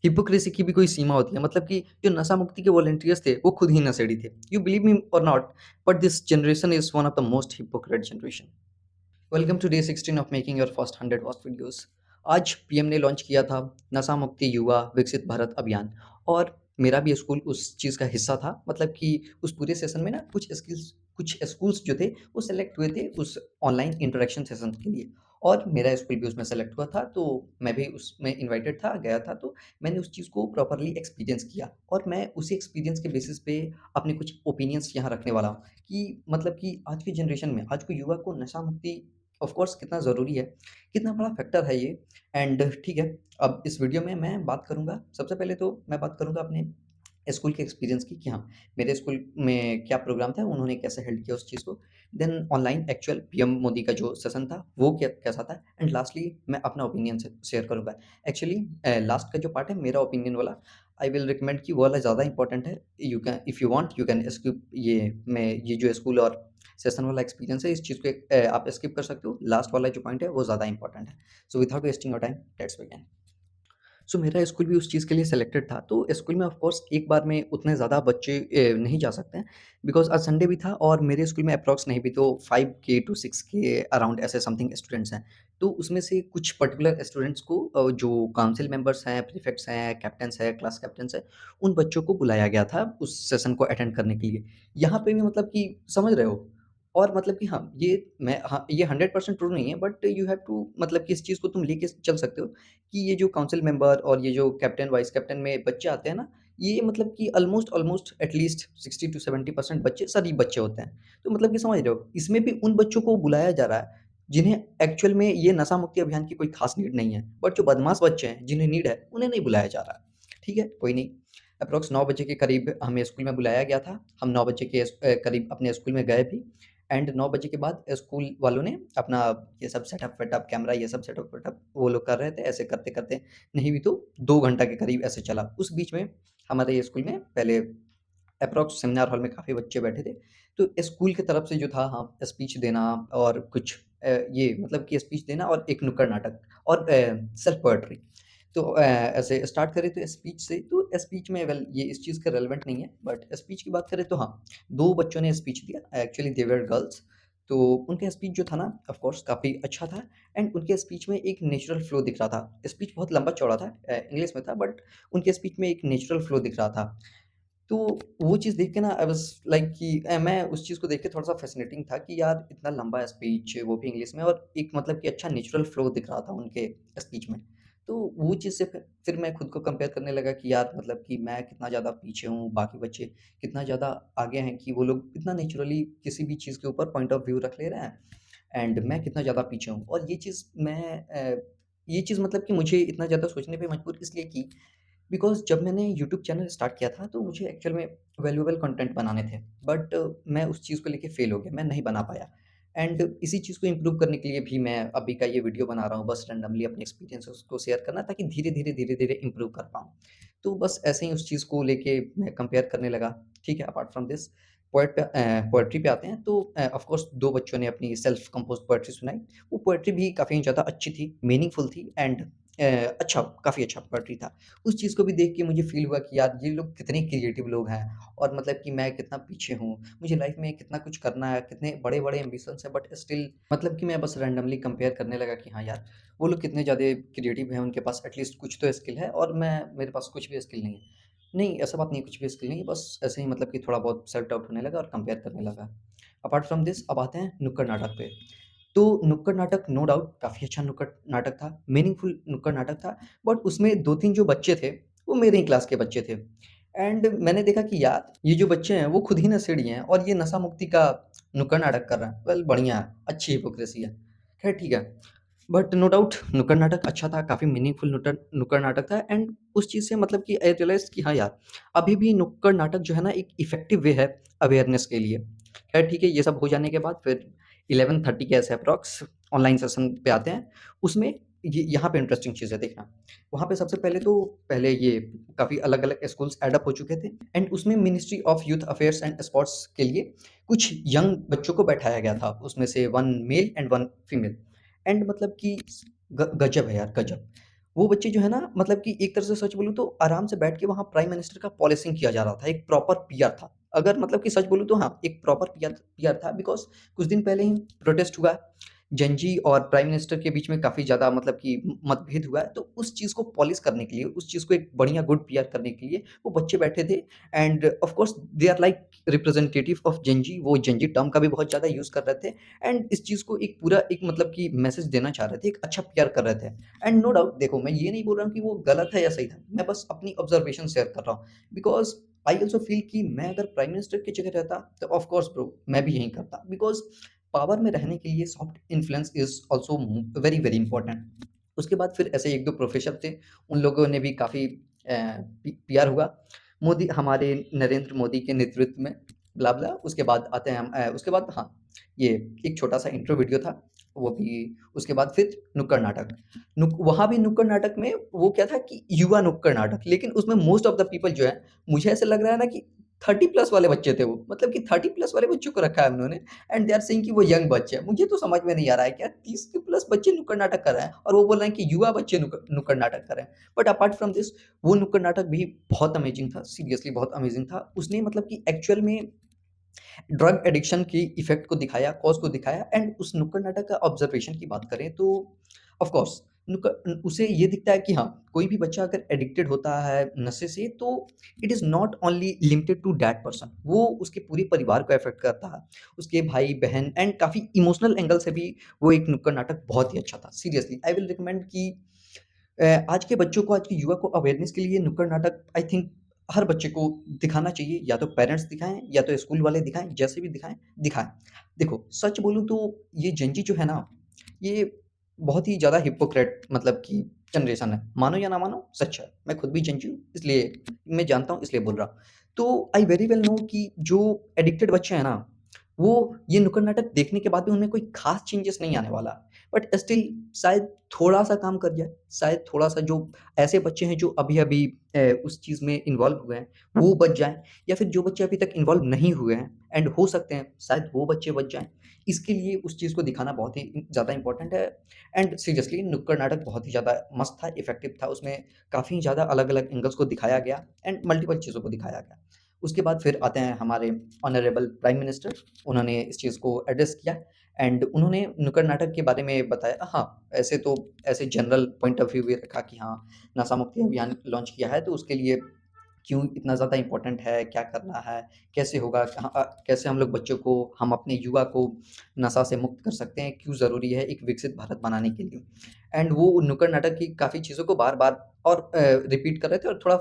Hypocrisy की भी कोई सीमा होती है, मतलब कि जो नशा मुक्ति के वॉलंटियर्स थे वो खुद ही नशेड़ी थे। यू बिलीव मी और नॉट, but this generation is one of the most hypocrite generation. Welcome to day 16 of making your first 100 watch videos. आज पीएम ने लॉन्च किया था नशा मुक्ति युवा विकसित भारत अभियान, और मेरा भी स्कूल उस चीज़ का हिस्सा था। मतलब कि उस पूरे सेशन में ना कुछ स्कूल्स जो थे वो सेलेक्ट हुए थे उस ऑनलाइन इंटरेक्शन सेशन के लिए, और मेरा स्कूल भी उसमें सेलेक्ट हुआ था। तो मैं भी उसमें इनवाइटेड था, गया था। तो मैंने उस चीज़ को प्रॉपरली एक्सपीरियंस किया, और मैं उसी एक्सपीरियंस के बेसिस पे अपने कुछ ओपिनियंस यहाँ रखने वाला हूँ कि मतलब कि आज की जनरेशन में आज के युवा को नशा मुक्ति ऑफ कोर्स कितना ज़रूरी है, कितना बड़ा फैक्टर है ये। एंड ठीक है, अब इस वीडियो में मैं बात करूँगा, सबसे पहले तो मैं बात करूँगा अपने स्कूल के एक्सपीरियंस की कि हाँ, मेरे स्कूल में क्या प्रोग्राम था, उन्होंने कैसे हेल्प किया उस चीज़ को। Then online actual PM Modi का जो सेशन था, वो कैसा था, एंड लास्टली मैं अपना ओपिनियन से शेयर करूँगा। एक्चुअली लास्ट का जो पार्ट है मेरा ओपिनियन वाला, आई विल रिकमेंड कि वो वाला ज़्यादा इंपॉर्टेंट है। You can if you want you can skip ये जो स्कूल और सेशन वाला एक्सपीरियंस है, इस चीज़ को आप स्किप कर सकते हो। लास्ट वाला जो पॉइंट है वो ज़्यादा इंपॉर्टेंट है। So without wasting your time, let's begin. So मेरा स्कूल भी उस चीज़ के लिए सेलेक्टेड था। तो स्कूल में ऑफ कोर्स एक बार में उतने ज़्यादा बच्चे नहीं जा सकते हैं, बिकॉज़ आज संडे भी था, और मेरे स्कूल में अप्रॉक्स नहीं भी तो 5 के टू 6 के अराउंड ऐसे समथिंग स्टूडेंट्स हैं। तो उसमें से कुछ पर्टिकुलर स्टूडेंट्स को जो काउंसिल मेंबर्स हैं, प्रीफेक्ट्स हैं, कैप्टन्स हैं, क्लास कैप्टन्स हैं, उन बच्चों को बुलाया गया था उस सेशन को अटेंड करने के लिए। यहाँ पे भी मतलब कि समझ रहे हो, और मतलब कि हाँ, ये 100% ट्रू नहीं है, बट यू हैव टू मतलब कि इस चीज़ को तुम लेके चल सकते हो कि ये जो काउंसिल मेंबर और ये जो कैप्टन, वाइस कैप्टन में बच्चे आते हैं ना, ये मतलब कि ऑलमोस्ट एटलीस्ट 60 टू 70% बच्चे शरीफ बच्चे होते हैं। तो मतलब कि समझ रहे हो, इसमें भी उन बच्चों को बुलाया जा रहा है, जिन्हें एक्चुअल में ये नशा मुक्ति अभियान की कोई खास नीड नहीं है। बट जो बदमाश बच्चे हैं, जिन्हें नीड है, उन्हें नहीं बुलाया जा रहा है। ठीक है, कोई नहीं। अप्रॉक्स 9 बजे के करीब हमें स्कूल में बुलाया गया था। हम 9 बजे के करीब अपने स्कूल में गए भी, एंड 9 बजे के बाद स्कूल वालों ने अपना ये सब सेटअप-वेटअप, कैमरा ये सब सेटअप-वेटअप वो लोग कर रहे थे। ऐसे करते-करते नहीं भी तो 2 घंटा के करीब ऐसे चला। उस बीच में हमारे स्कूल में पहले एप्रॉक्स सेमिनार हॉल में काफ़ी बच्चे बैठे थे। तो स्कूल की तरफ से जो था, हाँ, स्पीच देना और कुछ ये मतलब कि स्पीच देना और एक नुक्कड़ नाटक और सेल्फ पोएट्री। तो ऐसे स्टार्ट करें तो स्पीच से, तो स्पीच में वेल ये इस चीज़ का रेलेवेंट नहीं है, बट स्पीच की बात करें तो हाँ, 2 बच्चों ने स्पीच दिया, एक्चुअली दे वर गर्ल्स। तो उनका स्पीच जो था ना, ऑफ कोर्स काफ़ी अच्छा था, एंड उनके स्पीच में एक नेचुरल फ्लो दिख रहा था। स्पीच बहुत लंबा-चौड़ा था, इंग्लिश में था, बट उनके स्पीच में एक नेचुरल फ्लो दिख रहा था। तो वो चीज़ देख के ना आई वाज़ लाइक कि मैं उस चीज़ को देख के थोड़ा-सा फ़ैसिनेटिंग था कि यार इतना लंबा स्पीच, वो भी इंग्लिश में, और एक मतलब कि अच्छा नेचुरल फ्लो दिख रहा था उनके स्पीच में। तो वो चीज़ से फिर मैं खुद को कंपेयर करने लगा कि यार मतलब कि मैं कितना ज़्यादा पीछे हूँ, बाकी बच्चे कितना ज़्यादा आगे हैं कि वो लोग इतना नेचुरली किसी भी चीज़ के ऊपर पॉइंट ऑफ व्यू रख ले रहे हैं, एंड मैं कितना ज़्यादा पीछे हूँ। और ये चीज़ मतलब कि मुझे इतना ज़्यादा सोचने पे मजबूर इसलिए की, बिकॉज़ जब मैंने यूट्यूब चैनल स्टार्ट किया था, तो मुझे एक्चुअल में वैल्यूएबल कंटेंट बनाने थे, बट मैं उस चीज़ को लेके फ़ेल हो गया, मैं नहीं बना पाया। एंड इसी चीज़ को इम्प्रूव करने के लिए भी मैं अभी का ये वीडियो बना रहा हूँ, बस रैंडमली अपने एक्सपीरियंसेस को शेयर करना, ताकि धीरे-धीरे इम्प्रूव कर पाऊँ। तो बस ऐसे ही उस चीज़ को लेके मैं कंपेयर करने लगा। ठीक है, अपार्ट फ्रॉम दिस पोएट्री पे आते हैं, तो ऑफ कोर्स 2 बच्चों ने अपनी सेल्फ कंपोज़्ड पोएट्री सुनाई। वो पोएट्री भी काफ़ी ज़्यादा अच्छी थी, मीनिंगफुल थी, एंड अच्छा, काफ़ी अच्छा पोएट्री था। उस चीज़ को भी देख के मुझे फ़ील हुआ कि यार ये लोग कितने क्रिएटिव लोग हैं, और मतलब कि मैं कितना पीछे हूँ। मुझे लाइफ़ में कितना कुछ करना है, कितने बड़े-बड़े एम्बिशंस हैं, बट स्टिल मतलब कि मैं बस रैंडमली कंपेयर करने लगा कि हाँ यार, वो लोग कितने ज़्यादा क्रिएटिव हैं, उनके पास एटलीस्ट कुछ तो स्किल है, और मेरे पास कुछ भी स्किल नहीं है। नहीं, ऐसा बात नहीं है, कुछ भी स्किल नहीं है, बस ऐसे ही मतलब कि थोड़ा बहुत सेल्फ डाउट होने लगा और कंपेयर करने लगा। अपार्ट फ्रॉम दिस अब आते हैं नुक्कड़ नाटक पे। तो नुक्कड़ नाटक नो डाउट काफ़ी अच्छा नुक्कड़ नाटक था, मीनिंगफुल नुक्कड़ नाटक था, बट उसमें 2-3 जो बच्चे थे, वो मेरे ही क्लास के बच्चे थे। एंड मैंने देखा कि यार, ये जो बच्चे हैं, वो खुद ही नशेड़ी हैं, और ये नशा मुक्ति का नुक्कड़ नाटक कर रहे हैं। वेल बढ़िया है, अच्छी हिपोक्रेसी है। खैर ठीक है, बट नो डाउट नुक्कड़ नाटक अच्छा था, काफ़ी मीनिंगफुल नुक्कड़ नाटक था, एंड उस चीज़ से मतलब कि आई रियलाइज़ कि हाँ यार, अभी भी नुक्कड़ नाटक जो है ना, एक इफ़ेक्टिव वे है अवेयरनेस के लिए। खैर ठीक है, ये सब हो जाने के बाद फिर 11:30 के ऐसे अप्रॉक्स ऑनलाइन सेशन पे आते हैं। उसमें ये यहाँ पे इंटरेस्टिंग चीज़ है, देखना। वहाँ पे सबसे पहले ये काफ़ी अलग-अलग स्कूल्स ऐड अप हो चुके थे, एंड उसमें ministry of youth affairs and sports के लिए कुछ यंग बच्चों को बैठाया गया था। उसमें से 1 मेल एंड 1 फीमेल, एंड मतलब कि गज़ब है यार, गज़ब। वो बच्चे जो है ना मतलब कि एक तरह से सच बोलूँ तो आराम से बैठ के वहाँ प्राइम मिनिस्टर का पॉलिसिंग किया जा रहा था, एक प्रॉपर पीआर था। अगर मतलब कि सच बोलूँ तो हाँ, एक प्रॉपर पीआर पीआर था बिकॉज़ कुछ दिन पहले ही प्रोटेस्ट हुआ, जेन ज़ी और प्राइम मिनिस्टर के बीच में काफ़ी ज़्यादा मतलब कि मतभेद हुआ है, तो उस चीज़ को पॉलिश करने के लिए, उस चीज़ को एक बढ़िया गुड पीआर करने के लिए वो बच्चे बैठे थे and of course they are like representative of Gen Z, वो जेन ज़ी टर्म का भी बहुत ज़्यादा यूज़ कर रहे थे एंड इस चीज़ को एक पूरा एक मतलब कि मैसेज देना चाह रहे थे, एक अच्छा पीआर कर रहे थे। एंड नो डाउट देखो मैं ये नहीं बोल रहा हूँ कि वो गलत है या सही था, मैं बस अपनी ऑब्जर्वेशन शेयर कर रहा हूँ बिकॉज़ आई ऑल्सो फील कि मैं अगर प्राइम मिनिस्टर की जगह रहता तो ऑफ कोर्स ब्रो मैं भी यही करता बिकॉज़ पावर में रहने के लिए soft influence is also very, very important. उसके बाद फिर ऐसे 1-2 प्रोफ़ेसर थे, उन लोगों ने भी काफ़ी पीआर हुआ। मोदी हमारे नरेंद्र मोदी के नेतृत्व में ब्ला-ब्ला उसके बाद आते हैं हम उसके बाद हाँ, ये एक छोटा-सा इंट्रो वीडियो था, वो भी उसके बाद फिर नुक्कड़ नाटक। वहाँ भी नुक्कड़ नाटक में वो क्या था कि युवा नुक्कड़ नाटक, लेकिन उसमें मोस्ट ऑफ द पीपल जो है, मुझे ऐसा लग रहा है ना कि 30 प्लस वाले बच्चे थे वो, मतलब कि 30 प्लस वाले बच्चों को रखा है उन्होंने एंड दे आर सेइंग कि वो यंग बच्चे हैं। मुझे तो समझ में नहीं आ रहा है कि यार 30 के प्लस बच्चे नुक्कड़ नाटक कर रहे हैं और वो बोल रहे हैं कि युवा बच्चे नुक्कड़ नाटक कर रहे हैं। बट अपार्ट फ्रॉम दिस वो नुक्कड़ नाटक भी बहुत अमेजिंग था, सीरियसली बहुत अमेजिंग था। उसने मतलब कि एक्चुअल में ड्रग एडिक्शन की इफ़ेक्ट को दिखाया, कॉज़ को दिखाया एंड उस नुक्कड़ नाटक का ऑब्ज़र्वेशन की बात करें तो ऑफ़ कोर्स उसे ये दिखता है कि हाँ, कोई भी बच्चा अगर एडिक्टेड होता है नशे से तो it is not only limited to that person, वो उसके पूरे परिवार को अफ़ेक्ट करता है। उसके भाई-बहन एंड काफ़ी इमोशनल एंगल से भी वो एक नुक्कड़ नाटक बहुत ही अच्छा था। सीरियसली आई विल रिकमेंड कि आज के बच्चों को, आज के युवा को अवेयरनेस के लिए नुक्कड़ नाटक आई थिंक हर बच्चे को दिखाना चाहिए, या तो पेरेंट्स दिखाएँ या तो स्कूल वाले दिखाएँ, जैसे भी दिखाएँ, दिखाएँ। देखो, सच बोलूँ तो ये जेन ज़ी जो है ना, ये बहुत ही ज़्यादा हिपोक्रेट मतलब कि जनरेशन है। मानो या ना मानो, सच है। मैं खुद भी जेन ज़ी हूँ, इसलिए मैं जानता हूँ, इसलिए बोल रहा हूँ। तो आई वेरी वेल नो कि जो एडिक्टेड बच्चे हैं ना, वो ये नुक्कड़ नाटक देखने के बाद भी उनमें कोई ख़ास चेंजेस नहीं आने वाला। बट स्टिल शायद थोड़ा-सा काम कर जाए, शायद थोड़ा-सा जो ऐसे बच्चे हैं जो अभी-अभी उस चीज़ में इन्वॉल्व हुए हैं, वो बच जाएँ या फिर जो बच्चे अभी तक इन्वॉल्व नहीं हुए हैं एंड हो सकते हैं शायद वो बच्चे बच जाएँ। इसके लिए उस चीज़ को दिखाना बहुत ही ज़्यादा इम्पोर्टेंट है एंड सीरियसली नुक्कड़ नाटक बहुत ही ज़्यादा मस्त था, इफ़ेक्टिव था। उसमें काफ़ी ज़्यादा अलग-अलग एंगल्स को दिखाया गया एंड मल्टीपल चीज़ों को दिखाया गया। उसके बाद फिर आते हैं हमारे ऑनरेबल प्राइम मिनिस्टर, उन्होंने इस चीज़ को एड्रेस किया एंड उन्होंने नुक्कड़ नाटक के बारे में बताया। हाँ, ऐसे तो ऐसे जनरल पॉइंट ऑफ व्यू भी रखा कि हाँ, नशा मुक्ति अभियान लॉन्च किया है, तो उसके लिए क्यों इतना ज़्यादा इम्पोर्टेंट है, क्या करना है, कैसे होगा, कैसे हम लोग बच्चों को, हम अपने युवा को नशा से मुक्त कर सकते हैं, क्यों ज़रूरी है एक विकसित भारत बनाने के लिए। एंड वो नुक्कड़ नाटक की काफ़ी चीज़ों को बार-बार और रिपीट कर रहे थे और थोड़ा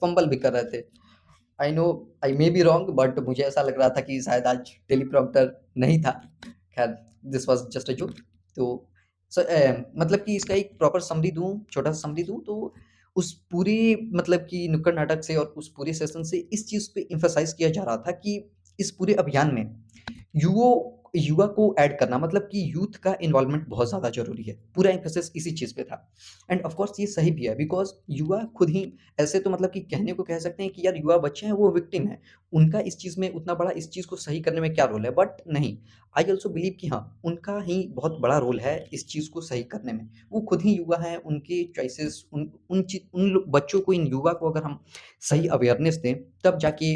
फंबल भी कर रहे थे। I know I may be wrong but मुझे ऐसा लग रहा था कि शायद आज टेलीप्रॉम्प्टर नहीं था। ख़ैर this was just a joke. तो मतलब कि इसका एक प्रॉपर समरी दूँ, छोटा-सा समरी दूँ तो उस पूरे मतलब कि नुक्कड़ नाटक से और उस पूरे सेशन से इस चीज़ पे एम्फसाइज़ किया जा रहा था कि इस पूरे अभियान में युवो युवा को ऐड करना मतलब कि यूथ का इन्वॉल्वमेंट बहुत ज़्यादा ज़रूरी है। पूरा एम्फेसिस इसी चीज़ पे था एंड ऑफ कोर्स ये सही भी है बिकॉज़ युवा खुद ही ऐसे तो मतलब कि कहने को कह सकते हैं कि यार युवा बच्चे हैं वो विक्टिम हैं। उनका इस चीज़ में उतना बड़ा इस चीज़ को सही करने में क्या रोल है? बट नहीं, आई ऑल्सो बिलीव कि हाँ, उनका ही बहुत बड़ा रोल है इस चीज़ को सही करने में। वो खुद ही युवा हैं, उनके चॉइसेस उन लो बच्चों को, इन युवा को अगर हम सही अवेयरनेस दें, तब जाके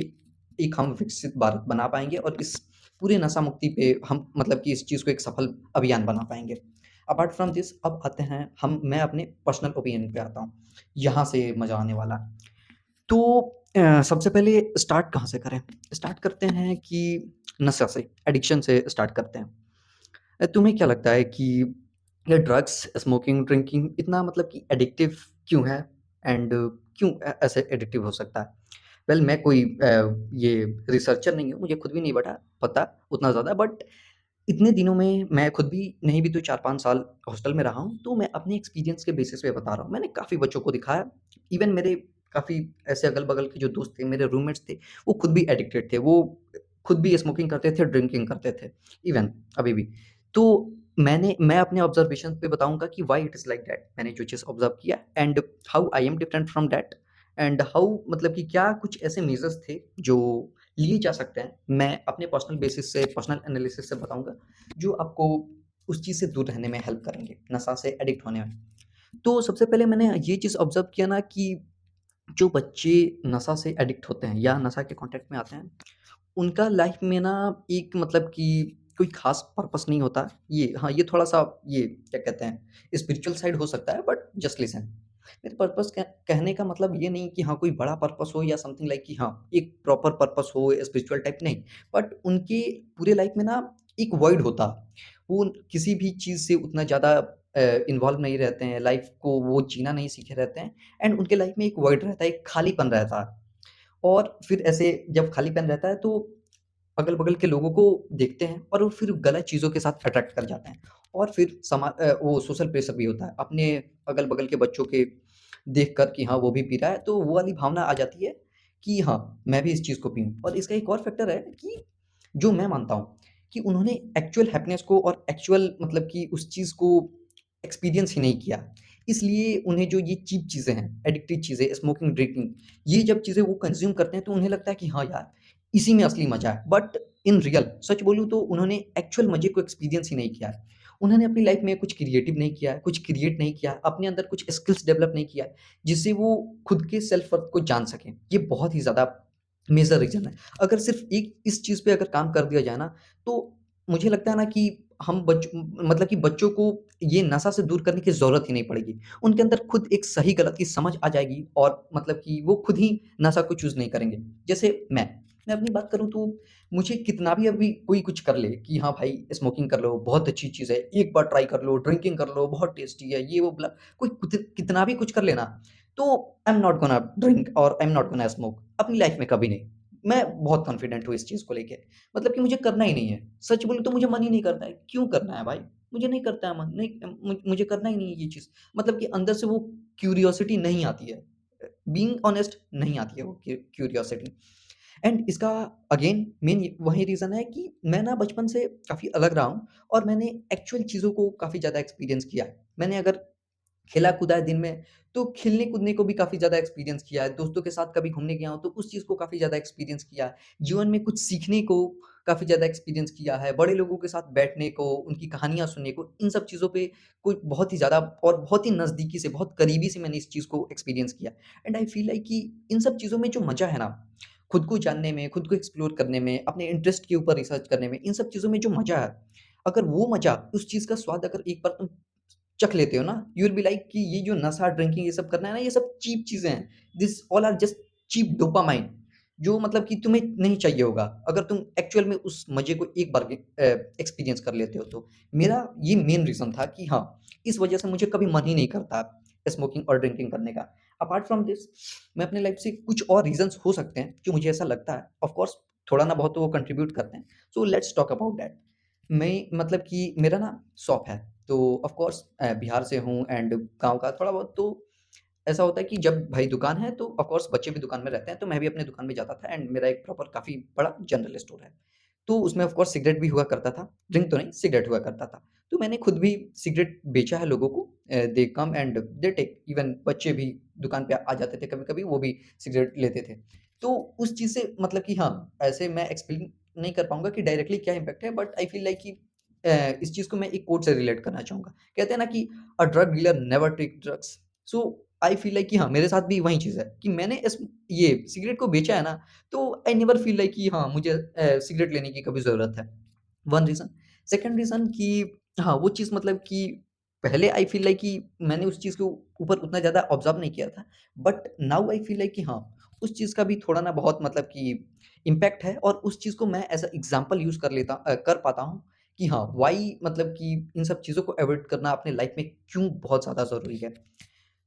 एक हम विकसित भारत बना पाएँगे और इस पूरे नशा मुक्ति पे हम मतलब कि इस चीज़ को एक सफल अभियान बना पाएँगे। अपार्ट फ्रॉम दिस अब आते हैं मैं अपने पर्सनल ओपिनियन पे आता हूँ। यहाँ से मज़ा आने वाला। तो सबसे पहले स्टार्ट कहाँ से करें? स्टार्ट करते हैं कि नशा से, एडिक्शन से स्टार्ट करते हैं। तुम्हें क्या लगता है कि ये ड्रग्स, स्मोकिंग, ड्रिंकिंग इतना मतलब कि एडिक्टिव क्यों है? एंड क्यों ऐसे एडिक्टिव हो सकता है? वेल मैं कोई ये रिसर्चर नहीं हूँ, मुझे खुद भी नहीं पता उतना ज़्यादा बट इतने दिनों में मैं खुद भी नहीं भी तो 4-5 साल हॉस्टल में रहा हूँ, तो मैं अपने एक्सपीरियंस के बेसिस पे बता रहा हूँ। मैंने काफ़ी बच्चों को दिखाया, इवन मेरे काफ़ी ऐसे अगल-बगल के जो दोस्त थे, मेरे रूममेट्स थे, वो खुद भी एडिक्टेड थे। वो खुद भी स्मोकिंग करते थे, ड्रिंकिंग करते थे, इवन अभी भी। तो मैं अपने ऑब्जर्वेशंस पे बताऊँगा कि why it is like that. मैंने जो चीज़ ऑब्ज़र्व किया and how I am different from that and how मतलब कि क्या कुछ ऐसे मेजर्स थे जो लिए जा सकते हैं। मैं अपने पर्सनल बेसिस से, पर्सनल एनालिसिस से बताऊँगा, जो आपको उस चीज़ से दूर रहने में हेल्प करेंगे, नशा से एडिक्ट होने में। तो सबसे पहले मैंने ये चीज़ ऑब्ज़र्व किया ना कि जो बच्चे नशा से एडिक्ट होते हैं या नशा के कॉन्टैक्ट में आते हैं, उनका लाइफ़ में ना एक मतलब कि कोई ख़ास पर्पस नहीं होता। ये हाँ, ये थोड़ा-सा ये क्या कहते हैं, स्पिरिचुअल साइड हो सकता है, बट जस्ट लिसन। मेरे पर्पस कहने का मतलब ये नहीं कि हाँ, कोई बड़ा पर्पस हो या समथिंग लाइक कि हाँ, एक प्रॉपर पर्पस हो स्पिरिचुअल टाइप, नहीं। बट उनके पूरे लाइफ़ में ना एक वॉइड होता। वो किसी भी चीज़ से उतना ज़्यादा इन्वॉल्व नहीं रहते हैं, लाइफ़ को वो जीना नहीं सीखे रहते हैं, एंड उनके लाइफ़ में एक वॉइड रहता है, एक खालीपन रहता है। और फिर ऐसे जब खालीपन रहता है तो अगल-बगल के लोगों को देखते हैं और वो फिर गलत चीज़ों के साथ अट्रैक्ट कर जाते हैं। और फिर वो सोशल प्रेशर भी होता है। अपने अगल-बगल के बच्चों के देखकर कि हाँ, वो भी पी रहा है, तो वो वाली भावना आ जाती है कि हाँ, मैं भी इस चीज़ को पीऊँ। और इसका एक और फैक्टर है कि जो मैं मानता हूँ कि उन्होंने एक्चुअल हैप्पीनेस को और एक्चुअल मतलब कि उस चीज़ को एक्सपीरियंस ही नहीं किया। इसलिए उन्हें जो ये चीप चीज़ें हैं, एडिक्टिव चीज़ें, स्मोकिंग, ड्रिंकिंग, ये जब चीज़ें वो कंज़्यूम करते हैं तो उन्हें लगता है कि हाँ यार, इसी में असली मज़ा है। बट इन रियल सच बोलूँ तो उन्होंने एक्चुअल मज़े को एक्सपीरियंस ही नहीं किया है। उन्होंने अपनी लाइफ़ में कुछ क्रिएटिव नहीं किया है, कुछ क्रिएट नहीं किया है, अपने अंदर कुछ स्किल्स डेवलप नहीं किया है, जिससे वो खुद के सेल्फ वर्थ को जान सकें। ये बहुत ही ज़्यादा मेजर रीज़न है। अगर सिर्फ़ एक इस चीज़ पे अगर काम कर दिया जाए ना, तो मुझे लगता है ना कि हम मतलब कि बच्चों को ये नशा से दूर करने की ज़रूरत ही नहीं पड़ेगी। उनके अंदर खुद एक सही-गलत की समझ आ जाएगी और मतलब कि वो खुद ही नशा को चूज़ नहीं करेंगे। जैसे मैं अपनी बात करूँ तो मुझे कितना भी अभी कोई कुछ कर ले कि हाँ भाई स्मोकिंग कर लो, बहुत अच्छी चीज़ है, एक बार ट्राई कर लो, ड्रिंकिंग कर लो, बहुत टेस्टी है, ये वो ब्ला कोई कितना भी कुछ कर ले ना, तो I am not gonna drink और I am not gonna smoke अपनी लाइफ़ में कभी नहीं। मैं बहुत कॉन्फिडेंट हूँ इस चीज़ को लेके। मतलब कि मुझे करना ही नहीं है। सच बोलूँ तो मुझे मन ही नहीं करता है। क्यों करना है भाई? मुझे नहीं करता है मन, नहीं मुझे करना ही नहीं है ये चीज़। मतलब कि अंदर से वो क्यूरियोसिटी नहीं आती है। बीइंग ऑनेस्ट नहीं आती है वो क्यूरियोसिटी। एंड इसका अगेन मेन वही रीज़न है कि मैं ना बचपन से काफ़ी अलग रहा हूँ और मैंने एक्चुअल चीज़ों को काफ़ी ज़्यादा एक्सपीरियंस किया है। मैंने अगर खेला-कूदा है दिन में, तो खेलने-कूदने को भी काफ़ी ज़्यादा एक्सपीरियंस किया है। दोस्तों के साथ कभी घूमने गया हूँ, तो उस चीज़ को काफ़ी ज़्यादा एक्सपीरियंस किया है। जीवन में कुछ सीखने को काफ़ी ज़्यादा एक्सपीरियंस किया है। बड़े लोगों के साथ बैठने को, उनकी कहानियाँ सुनने को, इन सब चीज़ों पे कोई बहुत ही ज़्यादा और बहुत ही नज़दीकी से, बहुत करीबी से मैंने इस चीज़ को एक्सपीरियंस किया। एंड आई फ़ील लाइक कि इन सब चीज़ों में जो मज़ा है ना, खुद को जानने में, खुद को एक्सप्लोर करने में, अपने इंटरेस्ट के ऊपर रिसर्च करने में, इन सब चीज़ों में जो मज़ा है, अगर वो मज़ा, उस चीज़ का स्वाद अगर एक बार तुम चख लेते हो ना, यू विल बी लाइक कि ये जो नशा, ड्रिंकिंग ये सब करना है ना, ये सब चीप चीज़ें हैं। This all are just cheap dopamine जो मतलब कि तुम्हें नहीं चाहिए होगा, अगर तुम एक्चुअल में उस मज़े को एक बार एक्सपीरियंस कर लेते हो तो। मेरा ये मेन रीज़न था कि हाँ, इस वज़ह से मुझे कभी मन ही नहीं करता स्मोकिंग और ड्रिंकिंग करने का। अपार्ट फ्रॉम दिस मैं अपनी लाइफ़ से कुछ और रीज़न्स हो सकते हैं, जो मुझे ऐसा लगता है। ऑफ़ कोर्स थोड़ा ना बहुत तो वो कंट्रीब्यूट करते हैं। So let's talk about that. मैं मतलब कि मेरा ना शॉप है, तो ऑफ़ कोर्स बिहार से हूँ एंड गाँव का थोड़ा बहुत तो ऐसा होता है कि जब भाई दुकान है तो ऑफ़ कोर्स बच्चे भी दुकान में रहते हैं, तो मैं भी अपने दुकान में जाता था एंड मेरा एक प्रॉपर काफ़ी बड़ा जनरल स्टोर है। तो उसमें ऑफ़ कोर्स सिगरेट भी हुआ करता था, ड्रिंक तो नहीं सिगरेट हुआ करता था। तो मैंने खुद भी सिगरेट बेचा है लोगों को they come and they take even बच्चे भी दुकान पे आ जाते थे कभी-कभी, वो भी सिगरेट लेते थे। तो उस चीज़ से मतलब कि हाँ, ऐसे मैं एक्सप्लेन नहीं कर पाऊँगा कि डायरेक्टली क्या इम्पैक्ट है, बट आई फ़ील लाइक कि इस चीज़ को मैं एक कोट से रिलेट करना चाहूँगा। कहते हैं ना कि a drug dealer never take drugs. So I feel like कि हाँ, मेरे साथ भी वही चीज़ है कि मैंने इस ये सिगरेट को बेचा है ना, तो आई नेवर फ़ील लाइक कि हाँ, मुझे सिगरेट लेने की कभी ज़रूरत है। One reason. सेकंड रीज़न कि हाँ, वो चीज़ मतलब कि पहले आई फ़ील लाइक कि मैंने उस चीज़ के ऊपर उतना ज़्यादा ऑब्ज़र्व नहीं किया था। But now I feel like कि हाँ, उस चीज़ का भी थोड़ा ना बहुत मतलब कि इम्पैक्ट है और उस चीज़ को मैं एज़ अ एग्ज़ाम्पल यूज़ कर पाता हूँ कि हाँ, व्हाई मतलब कि इन सब चीज़ों को अवॉइड करना अपने लाइफ़ में क्यों बहुत ज़्यादा ज़रूरी है।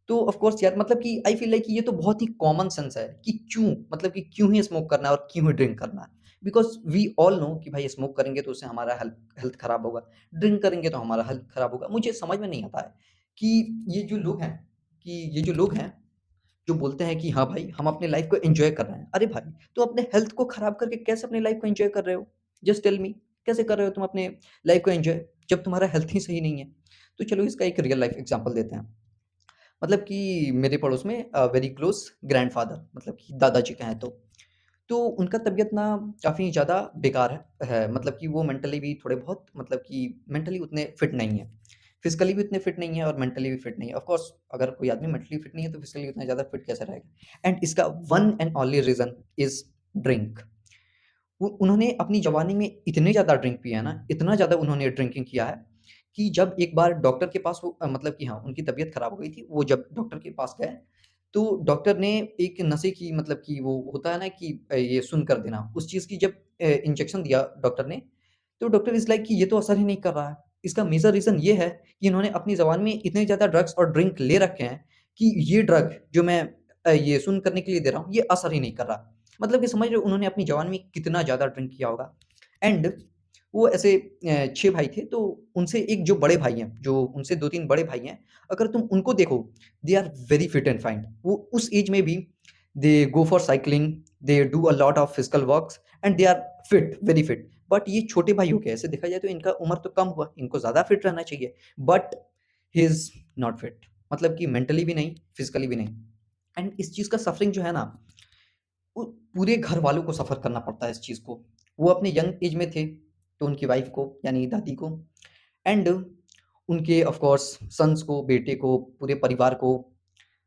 तो ऑफ कोर्स यार मतलब कि आई फ़ील लाइक ये तो बहुत ही कॉमन सेंस है कि क्यों मतलब कि क्यों ही स्मोक करना है और क्यों ही ड्रिंक करना है। बिकॉज़ वी ऑल नो कि भाई स्मोक करेंगे तो उससे हमारा हेल्थ हेल्थ खराब होगा, ड्रिंक करेंगे तो हमारा हेल्थ खराब होगा। मुझे समझ में नहीं आता है कि ये जो लोग हैं, जो बोलते हैं कि हाँ भाई, हम अपने लाइफ़ को एन्जॉय कर रहे हैं। अरे भाई, तुम अपने हेल्थ को खराब करके कैसे अपनी लाइफ़ को एन्जॉय कर रहे हो? जस्ट टेल मी कैसे कर रहे हो तुम अपने लाइफ़ को एन्जॉय, जब तुम्हारा हेल्थ ही सही नहीं है? तो चलो इसका एक रियल लाइफ़ एग्ज़ाम्पल देते हैं। मतलब कि मेरे पड़ोस में वेरी क्लोज़ ग्रैंडफ़ादर मतलब कि दादाजी कहें तो। तो उनका तबीयत ना काफ़ी ज़्यादा बेकार है मतलब कि वो मेंटली भी थोड़े बहुत मतलब कि मेंटली उतने फिट नहीं हैं। फिजिकली भी उतने फिट नहीं है और मेंटली भी फिट नहीं है। ऑफ कोर्स अगर कोई आदमी मेंटली फिट नहीं है तो फिजिकली उतना ज़्यादा फिट कैसे रहेगा? एंड इसका one and only reason is drink. उन्होंने अपनी जवानी में इतने ज़्यादा ड्रिंक पिया है ना, इतना ज़्यादा उन्होंने ड्रिंकिंग किया है कि जब एक बार डॉक्टर के पास वो मतलब कि हाँ, उनकी तबीयत खराब हो गई थी। वो जब डॉक्टर के पास गए, तो डॉक्टर ने एक नशे की मतलब कि वो होता है ना कि ये सुन्न कर देना, उस चीज़ की जब इंजेक्शन दिया डॉक्टर ने, तो डॉक्टर इज़ लाइक कि ये तो असर ही नहीं कर रहा है। इसका मेजर रीज़न ये है कि इन्होंने अपनी ज़बान में इतने ज़्यादा ड्रग्स और ड्रिंक ले रखे हैं कि ये ड्रग जो मैं ये सुन्न करने के लिए दे रहा हूँ, ये असर ही नहीं कर रहा। मतलब कि समझ रहे हो उन्होंने अपनी जवानी में कितना ज़्यादा ड्रिंक किया होगा। एंड वो ऐसे 6 भाई थे, तो उनसे एक जो बड़े भाई हैं, जो उनसे 2-3 बड़े भाई हैं, अगर तुम उनको देखो, they are very fit and fine. वो उस एज में भी they go for cycling, they do a lot of physical works and they are fit, very fit. But ये छोटे भाई हो गए, ऐसे देखा जाए तो इनका उम्र तो कम हुआ, इनको ज़्यादा फिट रहना चाहिए, but he is not fit. मतलब कि मेंटली भी नहीं, फिजिकली भी नहीं। एंड इस चीज़ का सफरिंग जो है ना, वो पूरे घर वालों को सफ़र करना पड़ता है इस चीज़ को। वो अपने यंग एज में थे, तो उनकी वाइफ़ को यानी दादी को एंड उनके ऑफ कोर्स सन्स को, बेटे को, पूरे परिवार को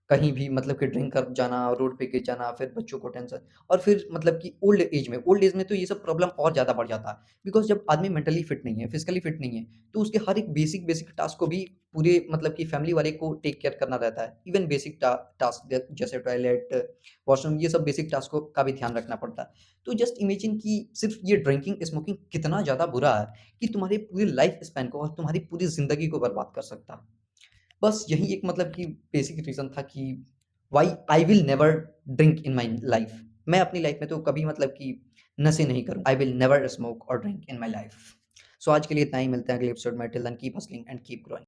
कहीं भी मतलब कि ड्रिंक कर जाना, रोड पे गिर जाना, फिर बच्चों को टेंशन और फिर मतलब कि ओल्ड एज में तो ये सब प्रॉब्लम और ज़्यादा बढ़ जाता है। बिकॉज़ जब आदमी मेंटली फिट नहीं है, फिज़िकली फिट नहीं है, तो उसके हर एक बेसिक टास्क को भी पूरे मतलब कि फैमिली वाले को टेक केयर करना रहता है। इवन बेसिक टास्क जैसे टॉयलेट, वॉशरूम, ये सब बेसिक टास्कों का भी ध्यान रखना पड़ता है। तो जस्ट इमेजिन कि सिर्फ़ ये ड्रिंकिंग, स्मोकिंग कितना ज़्यादा बुरा है कि तुम्हारे पूरी लाइफ़ स्पैन को और तुम्हारी पूरी ज़िंदगी को बर्बाद कर सकता है। बस यही एक मतलब कि बेसिक रीज़न था कि why I will never drink in my life. मैं अपनी लाइफ में तो कभी मतलब कि नशे नहीं करूँ। आई विल नेवर स्मोक और ड्रिंक इन माय लाइफ। सो आज के लिए इतना ही, मिलते हैं अगले एपिसोड में। Till then keep hustling and keep growing.